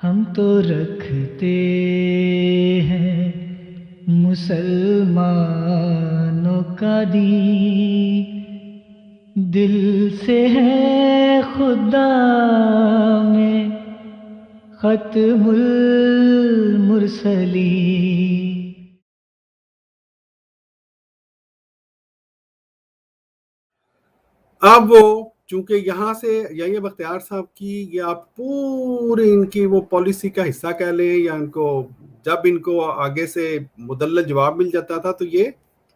ہم تو رکھتے ہیں مسلمانوں کا دین، دل سے ہے خدا میں ختم المرسلین۔ اب وہ چونکہ یہاں سے یہ بختیار صاحب کی یہ آپ پوری ان کی وہ پالیسی کا حصہ کہہ لیں، یا ان کو جب ان کو آگے سے مدلل جواب مل جاتا تھا تو یہ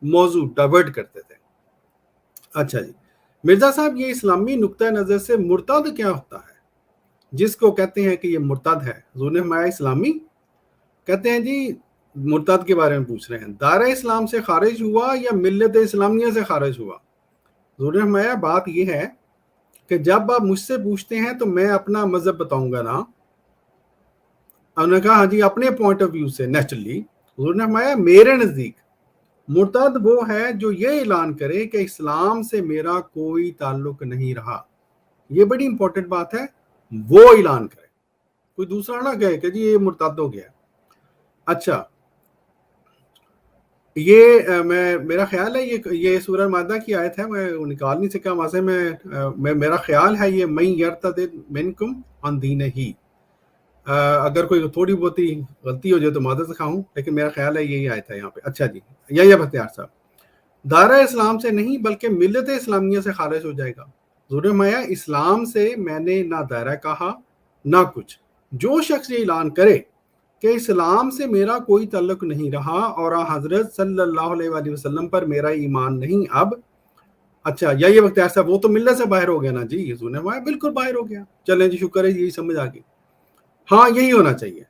موضوع ڈائیورٹ کرتے تھے۔ اچھا جی، مرزا صاحب یہ اسلامی نقطہ نظر سے مرتد کیا ہوتا ہے جس کو کہتے ہیں کہ یہ مرتد ہے؟ حضور نے فرمایا اسلامی، کہتے ہیں جی مرتد کے بارے میں پوچھ رہے ہیں، دائرہ اسلام سے خارج ہوا یا ملت اسلامیہ سے خارج ہوا؟ حضور نے فرمایا بات یہ ہے کہ جب آپ مجھ سے پوچھتے ہیں تو میں اپنا مذہب بتاؤں گا نا۔ انہوں نے کہا ہاں جی اپنے پوائنٹ آف ویو سے نیچرلی۔ حضور نے فرمایا میرے نزدیک مرتد وہ ہے جو یہ اعلان کرے کہ اسلام سے میرا کوئی تعلق نہیں رہا۔ یہ بڑی امپورٹنٹ بات ہے، وہ اعلان کرے، کوئی دوسرا نہ کہے کہ جی یہ مرتد ہو گیا۔ اچھا، یہ میرا خیال ہے یہ سورہ مائدہ کی آیت ہے، میں نکال نہیں سکا وہاں سے، میرا خیال ہے یہ من یرتد منکم عن دینہ، اگر کوئی تھوڑی بہت ہی غلطی ہو جائے تو معذرت خواہ، لیکن میرا خیال ہے یہی آیت ہے یہاں پہ۔ اچھا جی، یہ بختیار صاحب دائرہ اسلام سے نہیں بلکہ ملت اسلامیہ سے خارج ہو جائے گا۔ حضور نے فرمایا اسلام سے میں نے نہ دائرہ کہا نہ کچھ، جو شخص یہ اعلان کرے کہ اسلام سے میرا کوئی تعلق نہیں رہا اور حضرت صلی اللہ علیہ وآلہ وسلم پر میرا ایمان نہیں اب۔ اچھا یہ بختیار صاحب وہ تو ملت سے باہر ہو گیا نا جی؟ حضور نے فرمایا بالکل باہر ہو گیا۔ چلیں جی شکر ہے یہی سمجھ آ گئی، ہاں یہی ہونا چاہیے۔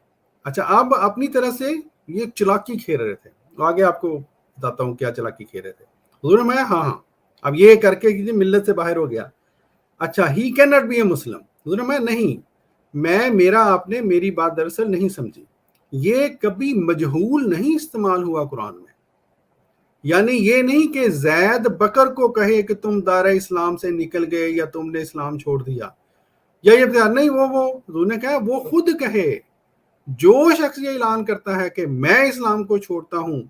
اچھا اب اپنی طرح سے یہ چلاکی کھیل رہے تھے، آگے آپ کو بتاتا ہوں کیا چلاکی کھیل رہے تھے۔ حضور نے فرمایا ہاں اب یہ کر کے ملت سے باہر ہو گیا۔ اچھا ہی کین ناٹ بی اے مسلم۔ حضور نے فرمایا نہیں، میرا آپ نے میری بات دراصل نہیں سمجھی، یہ کبھی مجہول نہیں استعمال ہوا قرآن میں، یعنی یہ نہیں کہ زید بکر کو کہے کہ تم دائرہ اسلام سے نکل گئے یا تم نے اسلام چھوڑ دیا، یا یہ نہیں، وہ حضور نے کہا وہ خود کہے، جو شخص یہ اعلان کرتا ہے کہ میں اسلام کو چھوڑتا ہوں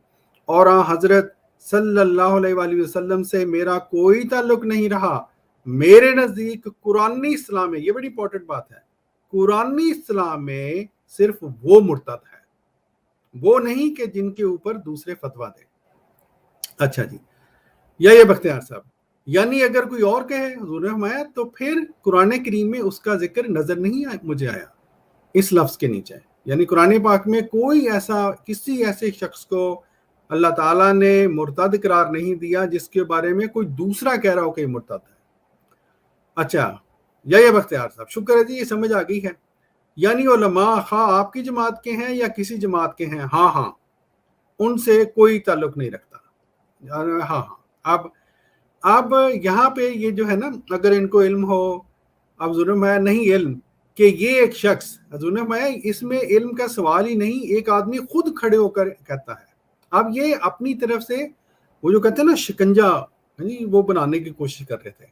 اور حضرت صلی اللہ علیہ وآلہ وسلم سے میرا کوئی تعلق نہیں رہا، میرے نزدیک قرآنی اسلام میں، یہ بڑی امپورٹنٹ بات ہے، قرآنی اسلام میں صرف وہ مرتد ہے، وہ نہیں کہ جن کے اوپر دوسرے فتویٰ دیں۔ اچھا جی، یہ بختیار صاحب یعنی اگر کوئی اور کہے حضور نے فرمایا تو پھر قرآن کریم میں اس کا ذکر نظر نہیں مجھے آیا اس لفظ کے نیچے، یعنی قرآن پاک میں کوئی ایسا کسی ایسے شخص کو اللہ تعالیٰ نے مرتد قرار نہیں دیا جس کے بارے میں کوئی دوسرا کہہ رہا ہو کہ یہ مرتد ہے۔ اچھا یہ بختیار صاحب شکر ہے جی یہ سمجھ آ گئی ہے، یعنی علماء خواہ آپ کی جماعت کے ہیں یا کسی جماعت کے ہیں، ہاں ان سے کوئی تعلق نہیں رکھتا۔ ہاں اب یہاں پہ یہ جو ہے نا، اگر ان کو علم ہو، اب حضور نے فرمایا نہیں علم کہ یہ ایک شخص، حضور نے فرمایا اس میں علم کا سوال ہی نہیں، ایک آدمی خود کھڑے ہو کر کہتا ہے۔ اب یہ اپنی طرف سے وہ جو کہتے ہیں نا شکنجا، وہ بنانے کی کوشش کر رہے تھے،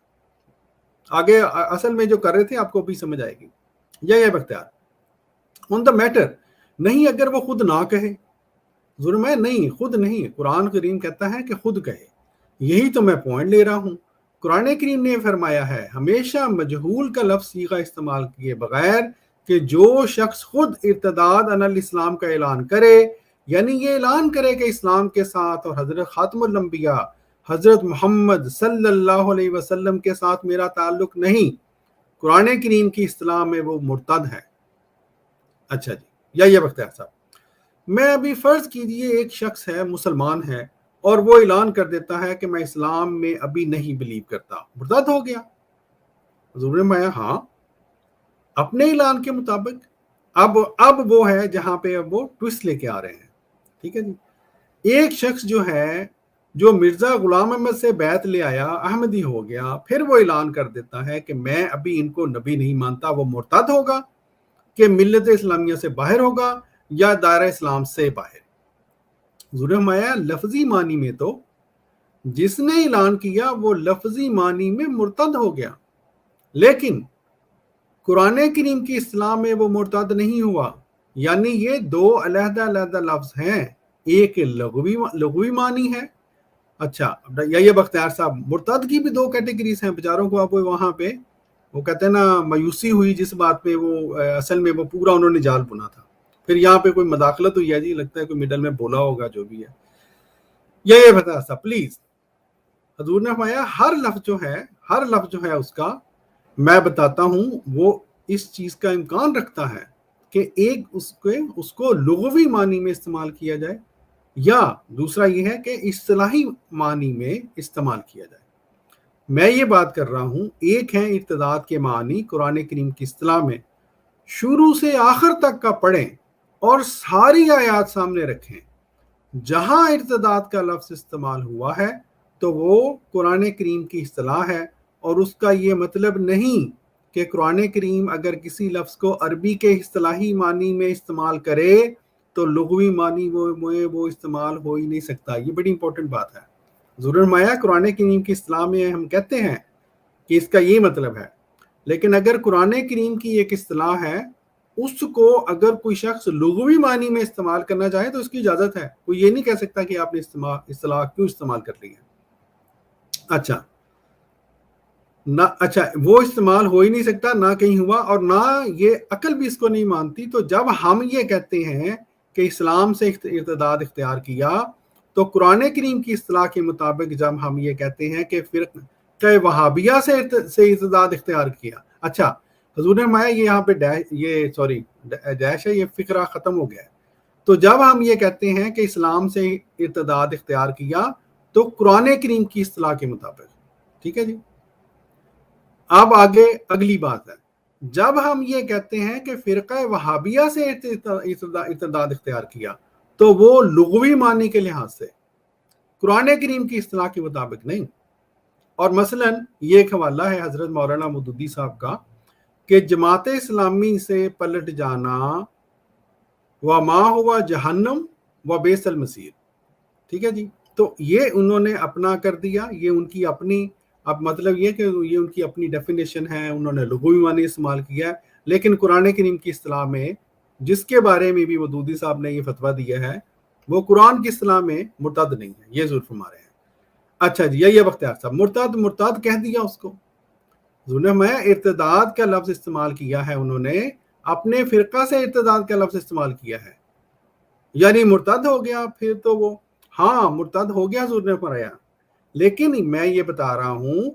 آگے اصل میں جو کر رہے تھے آپ کو بھی سمجھ آئے گی۔ یہ بختیار on the matter نہیں، اگر وہ خود نہ کہے، حضور نے فرمایا نہیں خود نہیں، قرآن کریم کہتا ہے کہ خود کہے، یہی تو میں پوائنٹ لے رہا ہوں۔ قرآن کریم نے فرمایا ہے ہمیشہ مجہول کا لفظ صیغہ استعمال کیے بغیر کہ جو شخص خود ارتداد عن الاسلام کا اعلان کرے، یعنی یہ اعلان کرے کہ اسلام کے ساتھ اور حضرت خاتم الانبیاء حضرت محمد صلی اللہ علیہ وسلم کے ساتھ میرا تعلق نہیں، قرآن کریم کی اصطلاح میں وہ مرتد ہے۔ اچھا جی، یہ بختیار صاحب میں ابھی فرض کیجئے ایک شخص ہے مسلمان ہے اور وہ اعلان کر دیتا ہے کہ میں اسلام میں ابھی نہیں بلیو کرتا، مرتد ہو گیا؟ حضور نے فرمایا ہاں اپنے اعلان کے مطابق۔ اب وہ ہے جہاں پہ اب وہ ٹوسٹ لے کے آ رہے ہیں، ٹھیک ہے جی۔ ایک شخص جو ہے جو مرزا غلام احمد سے بیعت لے آیا، احمدی ہو گیا، پھر وہ اعلان کر دیتا ہے کہ میں ابھی ان کو نبی نہیں مانتا، وہ مرتد ہوگا کہ ملت اسلامیہ سے باہر ہوگا یا دائرہ اسلام سے باہر؟ حضور نے فرمایا لفظی معنی میں تو جس نے اعلان کیا وہ لفظی معنی میں مرتد ہو گیا، لیکن قرآن کریم کی اصطلاح میں وہ مرتد نہیں ہوا، یعنی یہ دو علیحدہ علیحدہ لفظ ہیں، ایک لغوی معنی ہے۔ اچھا یہ بختیار صاحب، مرتد کی بھی دو کیٹیگریز ہیں، بیچاروں کو آپ وہاں پہ وہ کہتے ہیں نا مایوسی ہوئی جس بات پہ، وہ اصل میں وہ پورا انہوں نے جال بنا تھا، پھر یہاں پہ کوئی مداخلت ہوئی ہے جی، لگتا ہے کوئی مڈل میں بولا ہوگا، جو بھی ہے یہ بتا صاحب پلیز۔ حضور نے فرمایا ہر لفظ جو ہے اس کا میں بتاتا ہوں، وہ اس چیز کا امکان رکھتا ہے کہ ایک اس کو لغوی معنی میں استعمال کیا جائے، یا دوسرا یہ ہے کہ اصطلاحی معنی میں استعمال کیا جائے۔ میں یہ بات کر رہا ہوں، ایک ہے ارتداد کے معنی قرآن کریم کی اصطلاح میں شروع سے آخر تک کا پڑھیں اور ساری آیات سامنے رکھیں، جہاں ارتداد کا لفظ استعمال ہوا ہے تو وہ قرآن کریم کی اصطلاح ہے، اور اس کا یہ مطلب نہیں کہ قرآن کریم اگر کسی لفظ کو عربی کے اصطلاحی معنی میں استعمال کرے تو لغوی معنی وہ استعمال ہو ہی نہیں سکتا۔ یہ بڑی امپورٹنٹ بات ہے۔ ضرور مایا قرآن کریم کی اصطلاح میں ہم کہتے ہیں کہ اس کا یہ مطلب ہے، لیکن اگر قرآن کریم کی ایک اصطلاح ہے، اس کو اگر کوئی شخص لغوی معنی میں استعمال کرنا چاہے تو اس کی اجازت ہے، کوئی یہ نہیں کہہ سکتا کہ آپ نے اصطلاح کیوں استعمال کر لی ہے۔ اچھا وہ استعمال ہو ہی نہیں سکتا، نہ کہیں ہوا، اور نہ یہ عقل بھی اس کو نہیں مانتی۔ تو جب ہم یہ کہتے ہیں کہ اسلام سے ارتداد اختیار کیا، تو قرآن کریم کی اصطلاح کے مطابق جب ہم یہ کہتے ہیں کہ فرقہ وہابیہ سے ارتداد اختیار کیا، اچھا حضور نے فرمایا یہ یہاں پہ ڈیش ہے، یہ فقرہ ختم ہو گیا ہے۔ تو جب ہم یہ کہتے ہیں کہ اسلام سے ارتداد اختیار کیا تو قرآن کریم کی اصطلاح کے مطابق، ٹھیک ہے جی۔ اب آگے اگلی بات ہے، جب ہم یہ کہتے ہیں کہ فرقہ وہابیہ سے ارتداد اختیار کیا تو وہ لغوی معنی کے لحاظ سے قرآن کریم کی اصطلاح کے مطابق نہیں۔ اور مثلا یہ ایک حوالہ ہے حضرت مولانا مودودی صاحب کا کہ جماعت اسلامی سے پلٹ جانا وما ہوا جہنم و بیس المصیر، ٹھیک ہے جی۔ تو یہ انہوں نے اپنا کر دیا، یہ ان کی اپنی، اب مطلب یہ کہ یہ ان کی اپنی ڈیفینیشن ہے، انہوں نے لغوی معنی استعمال کیا ہے، لیکن قرآن کریم کی اصطلاح میں جس کے بارے میں بھی مودودی صاحب نے یہ فتویٰ دیا ہے وہ قرآن کی اصطلاح میں مرتد نہیں ہے، یہ ضرور فرما رہے ہیں۔ اچھا جی، یہ بختیار صاحب مرتد کہہ دیا اس کو، میں ارتداد کا لفظ استعمال کیا ہے، انہوں نے اپنے فرقہ سے ارتداد کا لفظ استعمال کیا ہے، یعنی مرتد ہو گیا، پھر تو وہ ہاں مرتد ہو گیا حضور نے فرمایا، لیکن میں یہ بتا رہا ہوں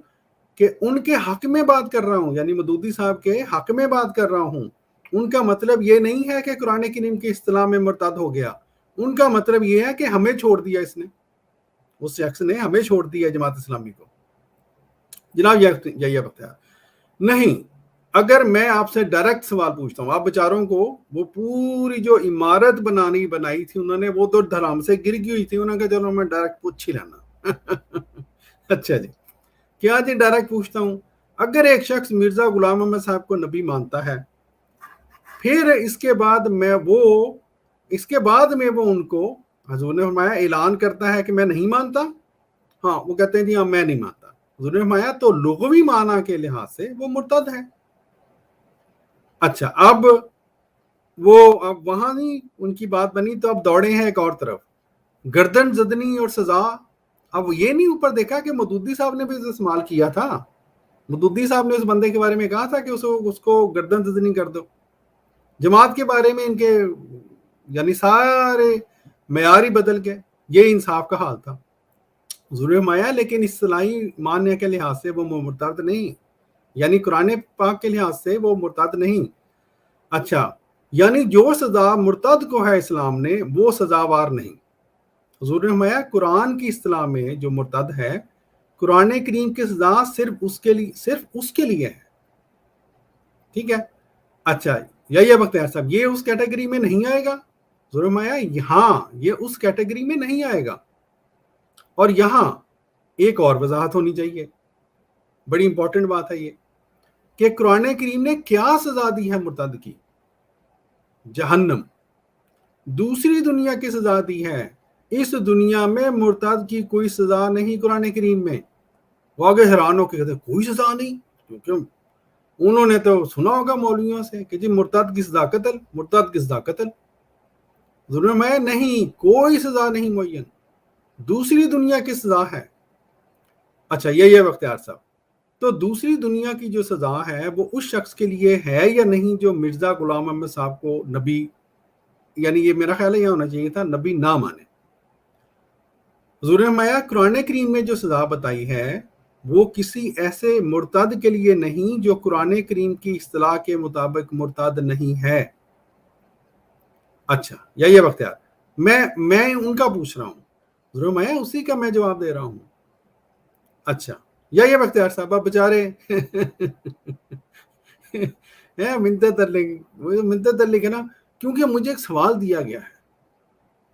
کہ ان کے حق میں بات کر رہا ہوں، یعنی مودودی صاحب کے حق میں بات کر رہا ہوں۔ ان کا مطلب یہ نہیں ہے کہ قرآن کریم کی اصطلاح میں مرتد ہو گیا، ان کا مطلب یہ ہے کہ ہمیں چھوڑ دیا، اس نے، اس شخص نے ہمیں چھوڑ دیا جماعت اسلامی کو۔ جناب یہ بتایا نہیں، اگر میں آپ سے ڈائریکٹ سوال پوچھتا ہوں، آپ بیچاروں کو وہ پوری جو عمارت بنائی تھی انہوں نے، وہ تو دھڑام سے گر گئی ہوئی تھی، انہوں نے کہا چلو میں ڈائریکٹ پوچھ ہی لینا۔ اچھا جی، کیا جی ڈائریکٹ پوچھتا ہوں، اگر ایک شخص مرزا غلام احمد صاحب کو نبی مانتا ہے، پھر اس کے بعد میں وہ ان کو حضور نے فرمایا اعلان کرتا ہے کہ میں نہیں مانتا، ہاں وہ کہتے ہیں جی ہاں میں نہیں مانتا، حضور نے فرمایا تو لغوی معنی کے لحاظ سے وہ مرتد ہے۔ اچھا اب وہاں نہیں ان کی بات بنی، تو اب دوڑے ہیں ایک اور طرف، گردن زدنی اور سزا۔ اب یہ نہیں اوپر دیکھا کہ مودودی صاحب نے بھی استعمال کیا تھا، مودودی صاحب نے اس بندے کے بارے میں کہا تھا کہ اس کو گردن زدنی کر دو۔ جماعت کے بارے میں ان کے یعنی سارے معیاری بدل گئے، یہ انصاف کا حال تھا۔ حضور نے فرمایا لیکن اصطلاحی معنی کے لحاظ سے وہ مرتد نہیں، یعنی قرآن پاک کے لحاظ سے وہ مرتد نہیں۔ اچھا یعنی جو سزا مرتد کو ہے اسلام نے، وہ سزاوار نہیں۔ حضور نے فرمایا قرآن کی اصطلاح میں جو مرتد ہے، قرآن کریم کی سزا صرف اس کے لیے ہے، ٹھیک ہے۔ اچھا یہ بختیار صاحب یہ اس کیٹیگری میں نہیں آئے گا؟ حضور نے فرمایا ہاں یہ اس کیٹیگری میں نہیں آئے گا۔ اور یہاں ایک اور وضاحت ہونی چاہیے، بڑی امپورٹنٹ بات ہے یہ، کہ قرآن کریم نے کیا سزا دی ہے مرتد کی؟ جہنم۔ دوسری دنیا کی سزا دی ہے، اس دنیا میں مرتد کی کوئی سزا نہیں قرآن کریم میں۔ وہ آگے حیران ہو کے کہتے کوئی سزا نہیں، کیونکہ انہوں نے تو سنا ہوگا مولویوں سے کہ جی مرتد کی سزا قتل، مرتد کی سزا قتل. ظلم ہے نہیں، کوئی سزا نہیں معین، دوسری دنیا کی سزا ہے. اچھا یہ بختیار صاحب، تو دوسری دنیا کی جو سزا ہے وہ اس شخص کے لیے ہے یا نہیں جو مرزا غلام احمد صاحب کو نبی، یعنی یہ میرا خیال ہے یہ ہونا چاہیے تھا نبی نہ مانے. حضور نے فرمایا قرآن کریم میں جو سزا بتائی ہے وہ کسی ایسے مرتد کے لیے نہیں جو قرآن کریم کی اصطلاح کے مطابق مرتد نہیں ہے. اچھا یہ بختیار، میں ان کا پوچھ رہا ہوں، حضور نے فرمایا اسی کا میں جواب دے رہا ہوں. اچھا یہ بختیار صاحب آپ بچارے منتیں تر لکھے نا، کیونکہ مجھے ایک سوال دیا گیا ہے.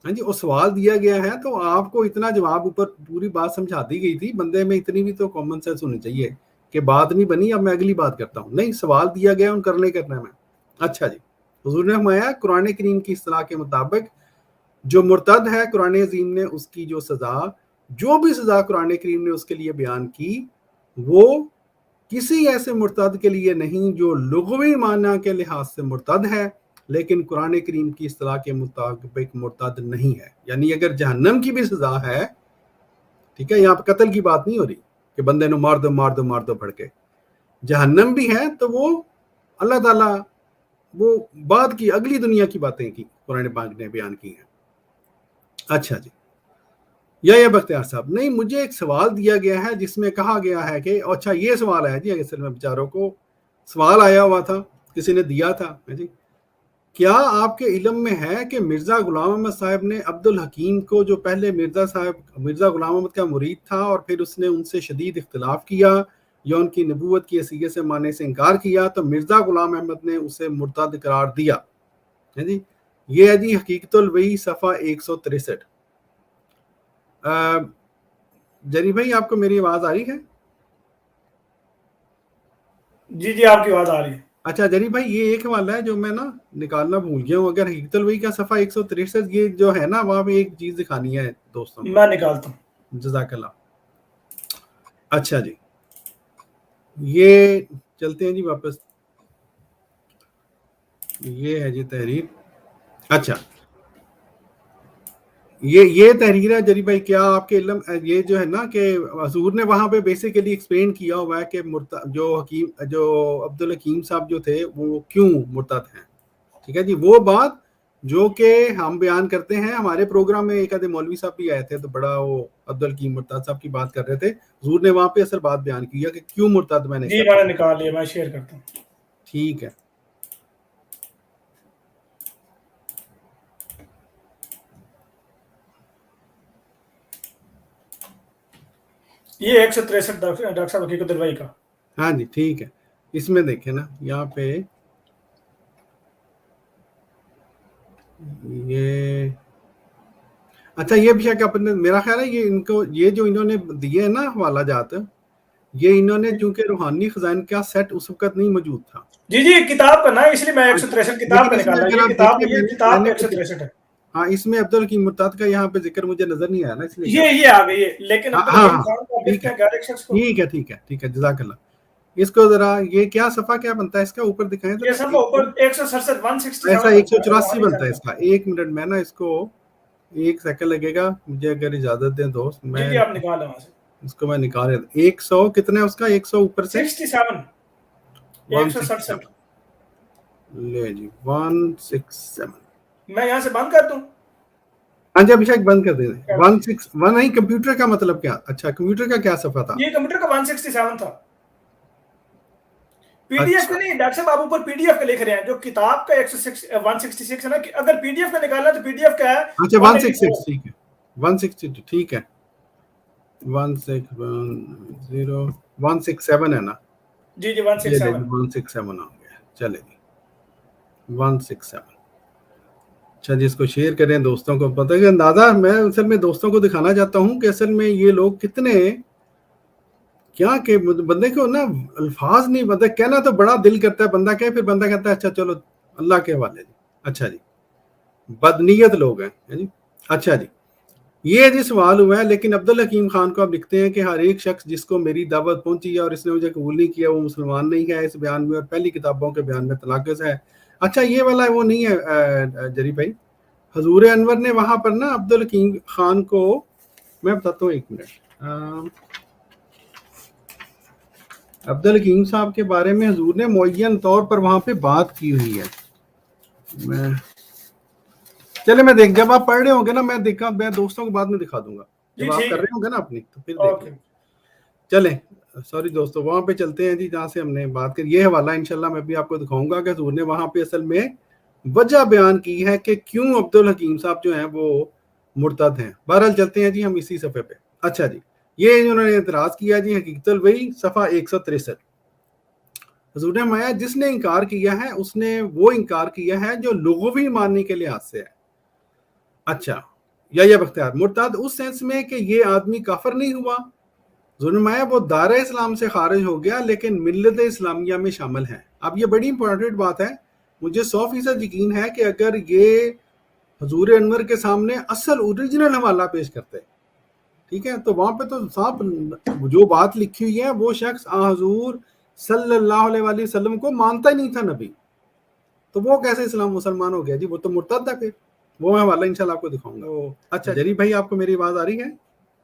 ہاں جی، وہ سوال دیا گیا ہے تو آپ کو اتنا جواب اوپر پوری بات سمجھا دی گئی تھی، بندے میں اتنی بھی تو کامن سینس ہونی چاہیے کہ بات نہیں بنی اب میں اگلی بات کرتا ہوں. نہیں، سوال دیا گیا ان کرنے کرنا میں. اچھا جی، حضور نے فرمایا قرآن کریم کی اصطلاح کے مطابق جو مرتد ہے قرآن عظیم نے اس کی جو سزا، جو بھی سزا قرآن کریم نے اس کے لیے بیان کی وہ کسی ایسے مرتد کے لیے نہیں جو لغوی معنی کے لحاظ سے مرتد ہے لیکن قرآن کریم کی اصطلاح کے مطابق مرتد نہیں ہے. یعنی اگر جہنم کی بھی سزا ہے، ٹھیک ہے، یہاں پہ قتل کی بات نہیں ہو رہی کہ بندے نو مار دو پڑھ کے، جہنم بھی ہے تو وہ اللہ تعالیٰ وہ بعد کی اگلی دنیا کی باتیں کی قرآن پاک نے بیان کی ہیں. اچھا جی، یہ بختیار صاحب، نہیں مجھے ایک سوال دیا گیا ہے جس میں کہا گیا ہے کہ اچھا یہ سوال ہے جی، اصل میں بیچاروں کو سوال آیا ہوا تھا، کسی نے دیا تھا جی، کیا آپ کے علم میں ہے کہ مرزا غلام احمد صاحب نے عبد الحکیم کو جو پہلے مرزا غلام احمد کا مرید تھا اور پھر اس نے ان سے شدید اختلاف کیا یا ان کی نبوت کی حیثیت سے ماننے سے انکار کیا تو مرزا غلام احمد نے اسے مرتد قرار دیا جی؟ یہ ہے جی حقیقت الوحی صفحہ 163. جری بھائی آپ کو میری آواز آ رہی ہے؟ جی آپ کی آواز آ رہی ہے. اچھا جری بھائی، یہ ایک حوالہ ہے جو میں نا نکالنا بھول گیا ہوں، اگر حقیقت الوحی کا صفحہ 163 یہ جو ہے نا وہاں پہ ایک چیز دکھانی ہے دوستوں، میں نکالتا ہوں. جزاک اللہ. اچھا جی، یہ چلتے ہیں جی واپس، یہ ہے جی تحریر. اچھا یہ تحریر ہے جری بھائی، کیا آپ کے علم یہ جو ہے نا کہ حضور نے وہاں پہ بیسیکلی ایکسپلین کیا ہوا ہے کہ جو عبد الحکیم صاحب جو تھے وہ کیوں مرتد ہیں، ٹھیک ہے جی. وہ بات جو کہ ہم بیان کرتے ہیں ہمارے پروگرام میں، ایک آدھے مولوی صاحب بھی آئے تھے تو بڑا وہ عبد الحکیم مرتد صاحب کی بات کر رہے تھے، حضور نے وہاں پہ اصل بات بیان کی ہے کہ کیوں مرتد میں نے جی میں نے نکال لیا، میں شیئر کرتا ہوں. ٹھیک ہے. یہ 163 ڈاکٹر صاحب حقیقت الوحی کا. ہاں جی ٹھیک ہے، اس میں دیکھیں نا یہاں پہ یہ اچھا یہ بھی شک اپنے، میرا خیال ہے یہ ان کو یہ جو انہوں نے دیے نا حوالہ جات، یہ انہوں نے چونکہ روحانی خزائن کا سیٹ اس وقت نہیں موجود تھا. جی کتاب کا نا، اس لیے میں 163 کتاب کا نکالا. یہ کتاب 163 ہے. ہاں اس میں عبد الحکیم مرتد کا یہاں پہ ذکر مجھے نظر نہیں آیا نا، اس لیے یہ آ گئی ہے، لیکن ٹھیک ہے جزاک اللہ. اس کو ذرا یہ کیا صفحہ کیا بنتا ہے اس کا اوپر دکھائیں ذرا. یہ صفحہ اوپر 167 ایسا 184 بنتا ہے اس کا. ایک منٹ میں نا اس کو ایک سیکنڈ لگے گا مجھے اگر اجازت دیں دوست، میں آپ نکال وہاں سے اس کو میں نکال رہا ہوں. 100 کتنا ہے اس کا؟ 100 اوپر سے 167 لے جی 167. میں یہاں سے بند کر دوں؟ ہاں جی ابھیشیک بند کر دیں. 161 نہیں، کمپیوٹر کا مطلب کیا؟ اچھا کمپیوٹر کا کیا صفحہ تھا؟ یہ کمپیوٹر کا 167 تھا. پی ڈی ایف کا نہیں ڈاکٹر صاحب، آپ اوپر پی ڈی ایف کا لکھ رہے ہیں، جو کتاب کا 166 ہے نا، اگر پی ڈی ایف کا نکالنا تو پی ڈی ایف کا ہے. اچھا 166 ٹھیک ہے، 162 ٹھیک ہے، 167 ہے نا. جی 167 ہو گیا. چلے جی 167. اچھا جی اس کو شیئر کریں دوستوں کو. پتہ ہے اندازہ میں اصل میں دوستوں کو دکھانا چاہتا ہوں کہ اصل میں یہ لوگ کتنے کیا کہ بندے کو نا الفاظ نہیں، بندہ کہنا تو بڑا دل کرتا ہے، بندہ کہے پھر بندہ کہتا ہے اچھا چلو اللہ کے حوالے جی. اچھا جی بدنیت لوگ ہیں جی. اچھا جی یہ جی سوال ہوا ہے، لیکن عبدالحکیم خان کو آپ لکھتے ہیں کہ ہر ایک شخص جس کو میری دعوت پہنچی ہے اور اس نے مجھے قبول نہیں کیا وہ مسلمان نہیں ہے، اس بیان میں اور پہلی کتابوں کے بیان میں تناقض ہے۔ اچھا یہ والا وہ نہیں ہے جری بھائی، حضور انور نے وہاں پر نا عبدالحکیم خان کو، میں بتاتا ہوں ایک منٹ، عبدالحکیم صاحب کے بارے میں حضور نے معین طور پر وہاں پہ بات کی ہوئی ہے۔ میں چلے میں دیکھ، جب آپ پڑھ رہے ہوں گے نا میں دوستوں کو بعد میں دکھا دوں گا، جب آپ کر رہے ہوں گے نا اپنی تو پھر دیکھ لیں۔ چلیں سوری دوستو، وہاں پہ چلتے ہیں جی جہاں سے ہم نے بات کی۔ یہ حوالہ انشاءاللہ میں بھی آپ کو دکھاؤں گا کہ حضور نے وہاں پہ اصل میں وجہ بیان کی ہے کہ کیوں عبدالحکیم صاحب جو ہیں وہ مرتد ہیں۔ بہرحال چلتے ہیں جی ہم اسی صفحے پہ۔ اچھا جی، یہ انہوں نے اعتراض کیا جی حقیقت الوحی صفحہ 163۔ حضور نے فرمایا جس نے انکار کیا ہے اس نے وہ انکار کیا ہے جو لغوی معنی کے لحاظ سے ہے۔ اچھا، یا بختیار مرتد اس سینس میں کہ یہ آدمی کافر نہیں ہوا، حضور نے فرمایا وہ دار اسلام سے خارج ہو گیا لیکن ملت اسلامیہ میں شامل ہے۔ اب یہ بڑی امپورٹنٹ بات ہے، مجھے 100% یقین ہے کہ اگر یہ حضور انور کے سامنے اصل اوریجنل حوالہ پیش کرتے، ٹھیک ہے، تو وہاں پہ تو صاحب جو بات لکھی ہوئی ہے وہ شخص حضور صلی اللہ علیہ وآلہ وسلم کو مانتا ہی نہیں تھا نبی، تو وہ کیسے اسلام مسلمان ہو گیا جی؟ وہ تو مرتد تھا۔ پھر وہ میں حوالہ انشاءاللہ آپ کو دکھاؤں گا۔ اچھا جری بھائی آپ کو میری آواز آ رہی ہے؟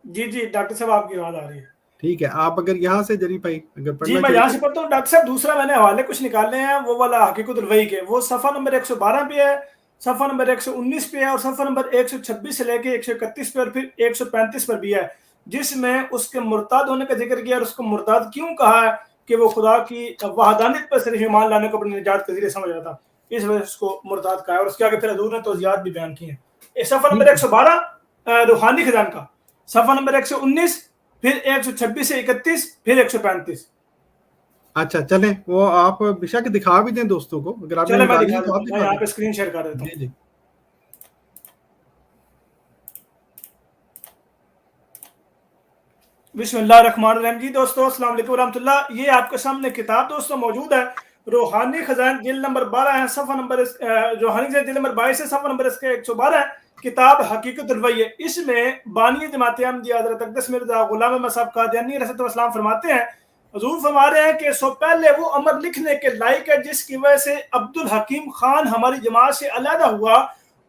جی جی ڈاکٹر صاحب آپ کی آواز آ رہی ہے۔ ٹھیک ہے، آپ اگر یہاں سے جری بھائی اگر جی پڑھنا میں یہاں سے پڑھتا ہوں ڈاکٹر صاحب۔ دوسرا میں نے حوالے کچھ نکالنے ہیں، وہ والا حقیقت الوحی کے، وہ صفحہ نمبر 112 پہ ہے، صفحہ نمبر 119 پہ ہے، اور صفحہ نمبر 126 سے لے کے 131 پہ اور پھر 135 پر بھی ہے، جس میں اس کے مرتد ہونے کا ذکر کیا اور اس کو مرتد کیوں کہا ہے کہ وہ خدا کی وحدانیت پر صرف ایمان لانے کو اپنی نجات کا ذریعہ سمجھ رہا تھا، اس وجہ سے اس کو مرتد کہا ہے۔ اور اس کے آگے پھر حضور نے توضیحات بھی بیان کی ہیں۔ صفحہ نمبر 112 روحانی خزان کا، صفحہ نمبر 119، پھر 126 سے 31، پھر 135۔ اچھا چلیں وہ آپ بشک دکھا بھی دیں دوستوں کو، اگر آپ نے چلے میں نکالی دکھا ہے تو دیتا آپ ہوں، میں دکھا یہاں دیں۔ پہ اسکرین شیئر کر دیتا ہوں۔ جی جی بسم اللہ الرحمن الرحیم۔ جی دوستو السلام علیکم ورحمۃ اللہ۔ یہ آپ کے سامنے کتاب دوستو موجود ہے، روحانی خزائن جلد نمبر 12 ہے، صفحہ نمبر روحانی خزائن جلد نمبر 22 ہے، صفحہ نمبر اس کے 112 ہے، کتاب حقیقت الوحی ہے۔ اس میں بانی جماعت احمدیہ حضرت اقدس مرزا غلام احمد صاحب قادیانی علیہ السلام فرماتے ہیں، حضور فرما رہے ہیں کہ سو پہلے وہ امر لکھنے کے لائق ہے جس کی وجہ سے عبدالحکیم خان ہماری جماعت سے علیحدہ ہوا،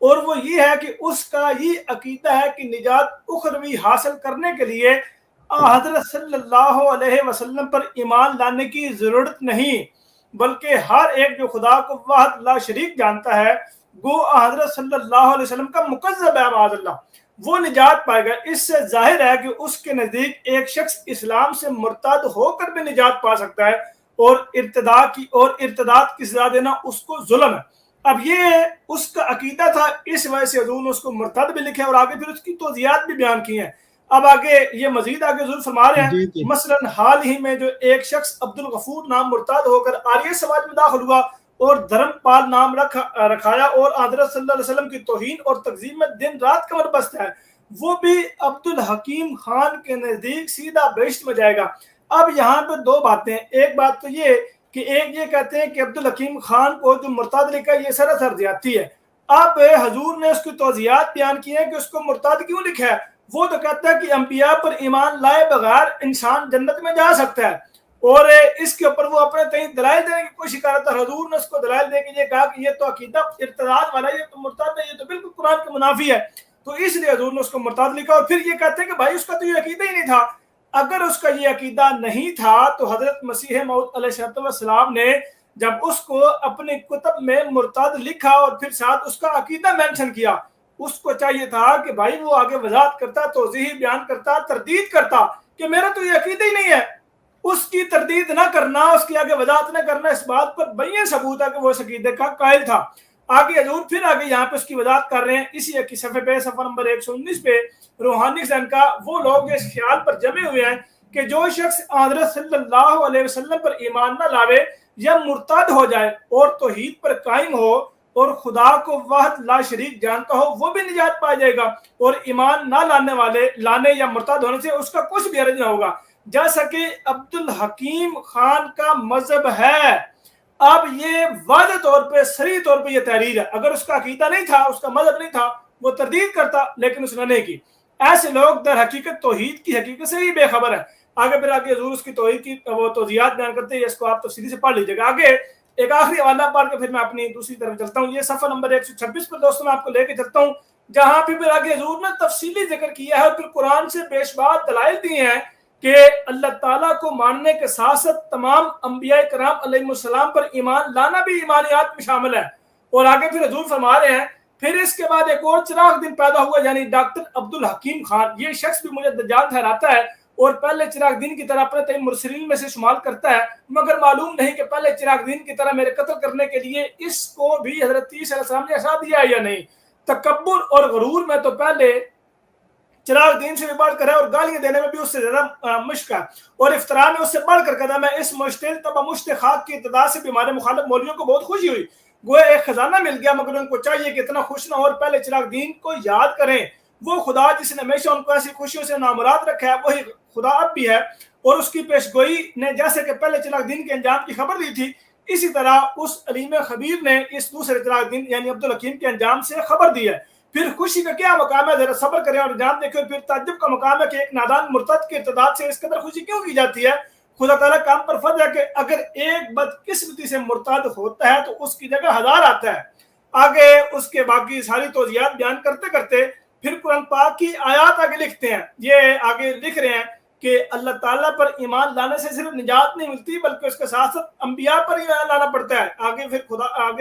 اور وہ یہ ہے کہ اس کا یہ عقیدہ ہے کہ نجات اخروی حاصل کرنے کے لیے حضرت صلی اللہ علیہ وسلم پر ایمان لانے کی ضرورت نہیں، بلکہ ہر ایک جو خدا کو واحد لا شریک جانتا ہے گو حضرت صلی اللہ علیہ وسلم کا مکذب ہے، معاذ اللہ، وہ نجات پائے گا۔ اس سے ظاہر ہے کہ اس کے نزدیک ایک شخص اسلام سے مرتد ہو کر بھی نجات پا سکتا ہے، اور ارتداد کی سزا دینا اس کو ظلم ہے۔ اب یہ اس کا عقیدہ تھا، اس وجہ سے حضور نے اس کو مرتد بھی لکھا ہے، اور آگے پھر اس کی توضیحات بھی بیان کی ہیں۔ اب آگے یہ مزید آگے حضور فرما رہے ہیں، مثلا حال ہی میں جو ایک شخص عبدالغفور نام مرتد ہو کر آریہ سماج میں داخل ہوا اور دھرم پال نام رکھایا اور حضرت صلی اللہ علیہ وسلم کی توہین اور تقزیم میں دن رات کمر بست ہے، وہ بھی عبدالحکیم خان کے نزدیک سیدھا بہشت میں جائے گا۔ اب یہاں پہ دو باتیں، ایک بات تو یہ کہ ایک یہ کہتے ہیں کہ عبدالحکیم خان کو جو مرتد لکھا یہ سراسر زیادتی ہے۔ اب حضور نے اس کی توضیحات بیان کی ہیں کہ اس کو مرتد کیوں لکھا ہے۔ وہ تو کہتا ہے کہ انبیاء پر ایمان لائے بغیر انسان جنت میں جا سکتا ہے، اور اس کے اوپر وہ اپنے تئیں دلائل دینے کی کوشش کر رہا تھا۔ حضور نے اس کو دلائل دے کے یہ کہا کہ یہ تو عقیدہ ارتداد والا، یہ تو مرتد ہے، یہ تو بالکل قرآن کے منافی ہے، تو اس لیے حضور نے اس کو مرتد لکھا۔ اور پھر یہ کہتے ہیں کہ بھائی اس کا تو یہ عقیدہ ہی نہیں تھا۔ اگر اس کا یہ عقیدہ نہیں تھا تو حضرت مسیح موعود علیہ السلام نے جب اس کو اپنی کتب میں مرتد لکھا اور پھر ساتھ اس کا عقیدہ مینشن کیا، اس کو چاہیے تھا کہ بھائی وہ آگے وضاحت کرتا، توضیح بیان کرتا، تردید کرتا کہ میرا تو یہ عقیدہ ہی نہیں ہے۔ اس کی تردید نہ کرنا، اس کی آگے وضاحت نہ کرنا، اس بات پر بین ثبوت ہے کہ وہ اس عقیدے کا قائل تھا۔ آگے حضور پھر آگے یہاں پہ اس کی وضاحت کر رہے ہیں، اسی صفحے پہ صفحہ نمبر 119 پہ روحانی خزائن کا، وہ لوگ اس خیال پر جمے ہوئے ہیں کہ جو شخص حضرت صلی اللہ علیہ وسلم پر ایمان نہ لاوے یا مرتد ہو جائے اور توحید پر قائم ہو اور خدا کو واحد لا شریک جانتا ہو، وہ بھی نجات پا جائے گا، اور ایمان نہ لانے یا مرتد ہونے سے اس کا کچھ بھی حرج نہ ہوگا، جیسا کہ عبدالحکیم خان کا مذہب ہے۔ اب یہ واضح طور پہ صریح طور پہ یہ تحریر ہے۔ اگر اس کا عقیدہ نہیں تھا، اس کا مذہب نہیں تھا، وہ تردید کرتا، لیکن اس نے نہیں کی۔ ایسے لوگ در حقیقت توحید کی حقیقت سے ہی بے خبر ہیں. آگے حضور اس کی توحید کی وہ توضیحات بیان کرتے ہیں، اس کو آپ تفصیلی سے پڑھ لیجیے گا. آگے ایک آخری حوالہ پڑھ کے پھر میں اپنی دوسری طرف چلتا ہوں. یہ صفحہ نمبر 126 پر دوستوں میں آپ کو لے کے چلتا ہوں، جہاں پھر آگے حضور نے تفصیلی ذکر کیا ہے اور پھر قرآن سے بے شمار دلائل دیے ہیں کہ اللہ تعالیٰ کو ماننے کے ساتھ ساتھ تمام انبیاء کرام علیہ السلام پر ایمان لانا بھی ایمانیات میں شامل ہے. اور آگے پھر حضور فرما رہے ہیں پھر اس کے بعد ایک اور چراغ دن پیدا ہوا، یعنی ڈاکٹر عبدالحکیم خان. یہ شخص بھی مجھے دجال ٹھہراتا ہے اور پہلے چراغ دین کی طرح اپنے تئیں مرسلین میں سے شمار کرتا ہے، مگر معلوم نہیں کہ پہلے چراغ دین کی طرح میرے قتل کرنے کے لیے اس کو بھی حضرت عیسیٰ علیہ السلام نے اشارہ دیا ہے یا نہیں. تکبر اور غرور میں تو پہلے چراغ دین سے بھی بڑھ کر ہے اور گالیاں دینے میں بھی اس سے زیادہ مشق ہے، اور افطرا میں اس سے بڑھ کر قدم ہے. اس مشتعل تبا مشت خاک کی ابتدا سے بھی ہمارے مخالف مولویوں کو بہت خوشی ہوئی، گویا ایک خزانہ مل گیا، مگر ان کو چاہیے کہ اتنا خوش نہ ہو اور پہلے چراغ دین کو یاد کریں. وہ خدا جس نے ہمیشہ ان کو ایسی خوشیوں سے نامراد رکھا ہے وہی خدا اب بھی ہے، اور اس کی پیشگوئی نے جیسے کہ پہلے چراغ دین کے انجام کی خبر دی تھی، اسی طرح اس علیم خبیر نے اس دوسرے چراغ دین یعنی عبدالحکیم کے انجام سے خبر دی ہے. پھر خوشی کا کیا مقام ہے؟ ذرا صبر کریں اور انجام دیکھیں. پھر تعجب کا مقام ہے کہ ایک نادان مرتد کے ارتداد سے اس قدر خوشی کیوں کی جاتی ہے؟ خدا تعالیٰ کام پر فرض ہے کہ اگر ایک بدقسمتی سے مرتد ہوتا ہے تو اس کی جگہ 1000 آتا ہے. آگے اس کے باقی ساری توضیحات بیان کرتے کرتے پھر قرآن پاک کی آیات آگے لکھتے ہیں. یہ آگے لکھ رہے ہیں کہ اللہ تعالیٰ پر ایمان لانے سے صرف نجات نہیں ملتی بلکہ اس کے ساتھ ساتھ انبیاء پر ایمان لانا پڑتا ہے. آگے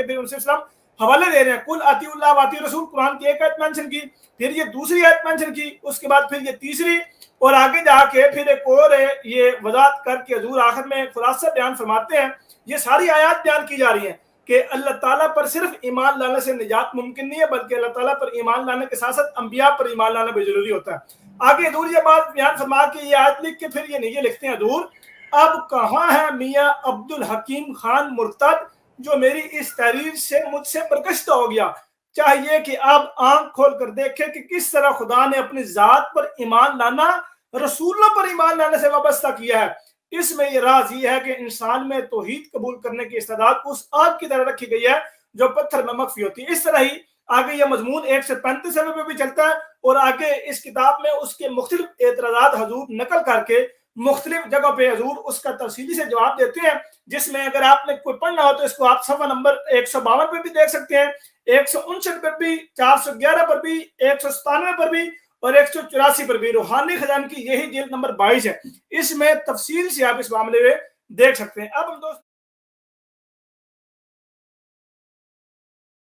پھر ان سے اسلام حوالے دے رہے ہیں، کل آتی اللہ و آتی رسول. قرآن کی ایک آیت مینشن کی، پھر یہ دوسری آیت مینشن کی، اس کے بعد پھر یہ تیسری، اور آگے جا کے پھر ایک اور یہ وضاحت کر کے حضور آخر میں خلاصہ بیان فرماتے ہیں. یہ ساری آیات بیان کی جا رہی ہیں کہ اللہ تعالیٰ پر صرف ایمان لانے سے نجات ممکن نہیں ہے بلکہ اللہ تعالیٰ پر ایمان لانے کے ساتھ ساتھ انبیاء پر ایمان لانا بھی ضروری ہوتا ہے. آگے حضور یہ بات بیان فرما کے یہ آیت لکھ کے پھر یہ لکھتے ہیں حضور، اب کہاں ہے میاں عبدالحکیم خان مرتد جو میری اس تحریر سے مجھ سے برگشتہ ہو گیا؟ چاہیے کہ اب آنکھ کھول کر دیکھیں کہ کس طرح خدا نے اپنی ذات پر ایمان لانا رسولوں پر ایمان لانے سے وابستہ کیا ہے. اس میں یہ راز یہ ہے کہ انسان میں توحید قبول کرنے کی استعداد اس آگ کی طرح رکھی گئی ہے جو پتھر میں مخفی ہوتی ہے. اس طرح ہی آگے یہ مضمون 1 سے 35 صفحے پہ بھی چلتا ہے، اور آگے اس کتاب میں اس کے مختلف اعتراضات حضور نقل کر کے مختلف جگہ پہ حضور اس کا تفصیلی سے جواب دیتے ہیں، جس میں اگر آپ نے کوئی پڑھنا ہو تو اس کو آپ صفحہ نمبر 152 پہ بھی دیکھ سکتے ہیں، 159 پر بھی، 411 پر بھی، 197 پر بھی اور 184 پر بھی. روحانی خزان کی یہی جلد نمبر 22 ہے، اس میں تفصیل سے آپ اس معاملے میں دیکھ سکتے ہیں. اب ہم دوست